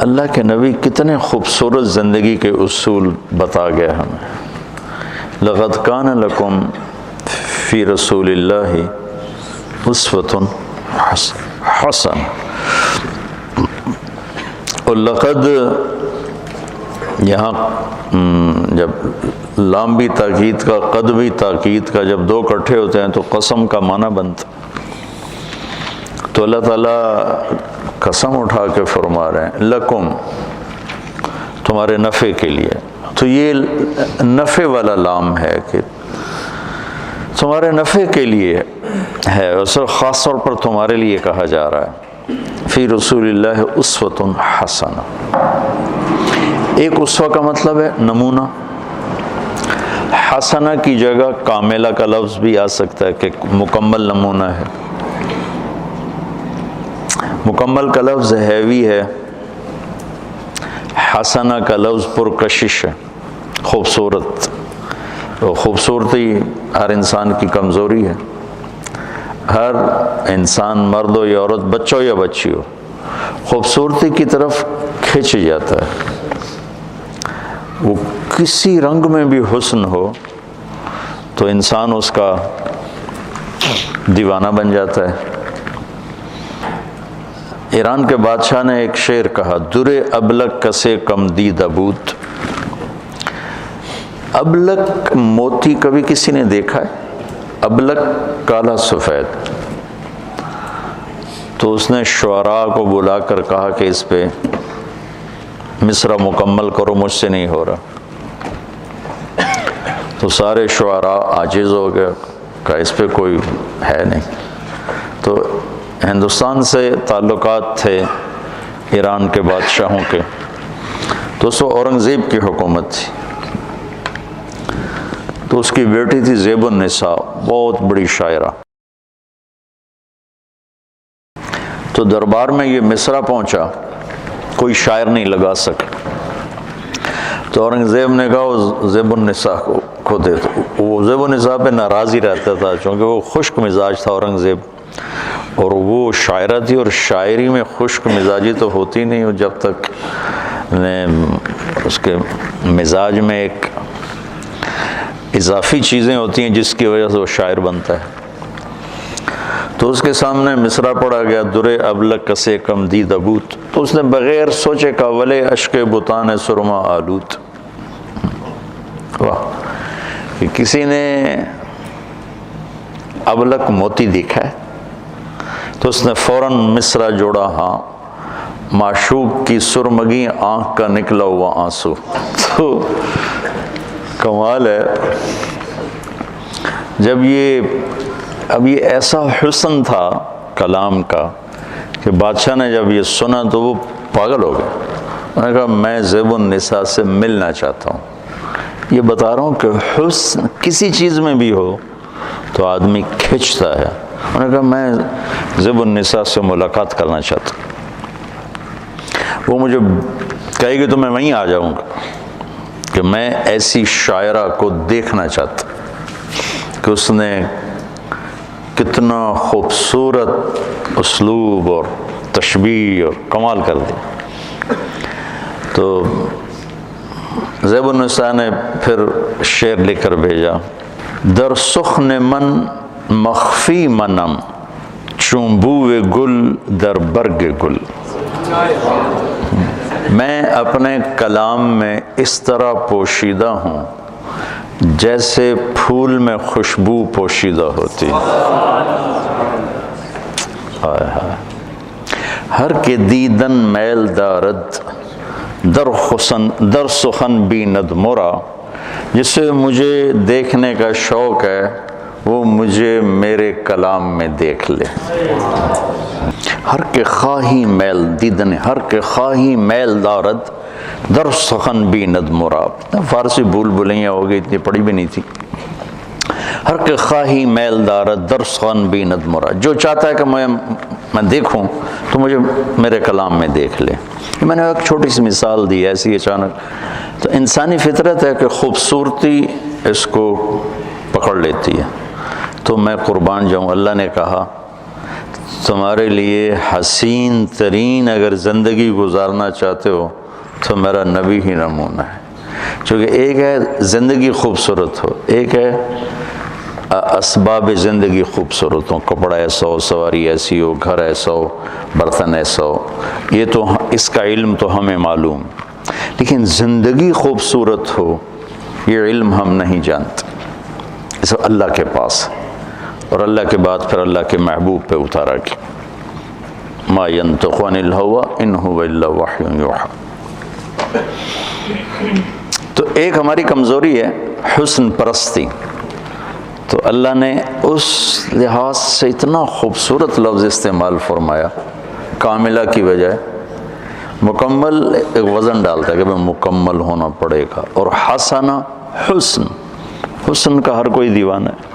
اللہ کے نبی کتنے خوبصورت زندگی کے اصول بتا گئے ہمیں. لقد کان لکم فی رسول اللہ اسوۃ حسن. اور لقد یہاں جب لام بھی تاکید کا قد بھی تاکید کا جب دو اکٹھے ہوتے ہیں تو قسم کا معنی بنتا. تو اللہ تعالیٰ قسم اٹھا کے فرما رہے ہیں لکم، تمہارے نفع کے لیے. تو یہ نفع والا لام ہے کہ تمہارے نفع کے لیے ہے، اور صرف خاص طور پر تمہارے لیے کہا جا رہا ہے. فی رسول اللہ اسوۃ حسنہ. ایک اسوہ کا مطلب ہے نمونہ، حسنہ کی جگہ کاملہ کا لفظ بھی آ سکتا ہے کہ مکمل نمونہ ہے. مکمل کا لفظ ہیوی ہے، حسنہ کا لفظ پرکشش ہے، خوبصورت. تو خوبصورتی ہر انسان کی کمزوری ہے. ہر انسان مرد ہو یا عورت، بچہ ہو یا بچی ہو، خوبصورتی کی طرف کھنچ جاتا ہے. وہ کسی رنگ میں بھی حسن ہو تو انسان اس کا دیوانہ بن جاتا ہے. ایران کے بادشاہ نے ایک شعر کہا، در ابلک کسے کم دید ابوت. ابلک موتی کبھی کسی نے دیکھا ہے؟ ابلک کالا سفید. تو اس نے شعراء کو بلا کر کہا کہ اس پہ مصرع مکمل کرو، مجھ سے نہیں ہو رہا. تو سارے شعراء عاجز ہو گئے، کہا اس پہ کوئی ہے نہیں. تو ہندوستان سے تعلقات تھے ایران کے بادشاہوں کے. تو اس وقت اورنگزیب کی حکومت تھی. تو اس کی بیٹی تھی زیب النساء، بہت بڑی شاعرہ. تو دربار میں یہ مصرع پہنچا، کوئی شاعر نہیں لگا سکا. تو اورنگزیب نے کہا وہ زیب النساء کو دے دو. وہ زیب النساء پہ ناراض ہی رہتا تھا چونکہ وہ خشک مزاج تھا اورنگزیب، اور وہ شاعرہ تھی، اور شاعری میں خشک مزاجی تو ہوتی نہیں جب تک اس کے مزاج میں ایک اضافی چیزیں ہوتی ہیں جس کی وجہ سے وہ شاعر بنتا ہے. تو اس کے سامنے مصرع پڑھا گیا، در ابلک کسے کم دید ابوت. تو اس نے بغیر سوچے کا ولے اشک بتان سرما آلوت. واہ، کہ کسی نے ابلک موتی دیکھا ہے؟ تو اس نے فوراً مصرع جوڑا، ہاں معشوق کی سرمگی آنکھ کا نکلا ہوا آنسو. تو کمال ہے. جب اب یہ ایسا حسن تھا کلام کا کہ بادشاہ نے جب یہ سنا تو وہ پاگل ہو گیا. انہوں نے کہا میں زیب النساء سے ملنا چاہتا ہوں. یہ بتا رہا ہوں کہ حسن کسی چیز میں بھی ہو تو آدمی کھنچتا ہے. انہوں نے کہا میں زیب النساء سے ملاقات کرنا چاہتا ہوں. وہ مجھے کہے گی تو میں وہیں آ جاؤں گا کہ میں ایسی شاعرہ کو دیکھنا چاہتا کہ اس نے کتنا خوبصورت اسلوب اور تشبیہ اور کمال کر دی. تو زیب النساء نے پھر شعر لکھ کر بھیجا، در سخن من مخفی منم چون بوئے گل در برگ گل. میں اپنے کلام میں اس طرح پوشیدہ ہوں جیسے پھول میں خوشبو پوشیدہ ہوتی. ہر کے دیدن میل دارد در سخن بیند مرا. جسے مجھے دیکھنے کا شوق ہے وہ مجھے میرے کلام میں دیکھ لے. ہر کے خواہی میل دیدن، ہر کے خواہی میل دارد در سخن بیند مرا. فارسی بھول بھلیاں ہو گئی، اتنی پڑھی بھی نہیں تھی. ہر کے خواہی میل دارد در سخن بیند مرا. جو چاہتا ہے کہ میں دیکھوں تو مجھے میرے کلام میں دیکھ لے. میں نے ایک چھوٹی سی مثال دی ایسی اچانک. تو انسانی فطرت ہے کہ خوبصورتی اس کو پکڑ لیتی ہے. تو میں قربان جاؤں، اللہ نے کہا تمہارے لیے حسین ترین اگر زندگی گزارنا چاہتے ہو تو میرا نبی ہی نمونہ ہے. چونکہ ایک ہے زندگی خوبصورت ہو، ایک ہے اسباب زندگی خوبصورت ہو، کپڑا ایسا ہو، سواری ایسی ہو، گھر ایسا ہو، برتن ایسا ہو، یہ تو اس کا علم تو ہمیں معلوم، لیکن زندگی خوبصورت ہو یہ علم ہم نہیں جانتے، اس اللہ کے پاس، اور اللہ کے بعد پھر اللہ کے محبوب پہ اتارا کہ ما ينطق عن الهوى ان هو الا وحی یوحی. تو ایک ہماری کمزوری ہے حسن پرستی، تو اللہ نے اس لحاظ سے اتنا خوبصورت لفظ استعمال فرمایا کاملہ کی بجائے. مکمل ایک وزن ڈالتا ہے کہ بھئی مکمل ہونا پڑے گا، اور حسنہ حسن، حسن کا ہر کوئی دیوانہ ہے.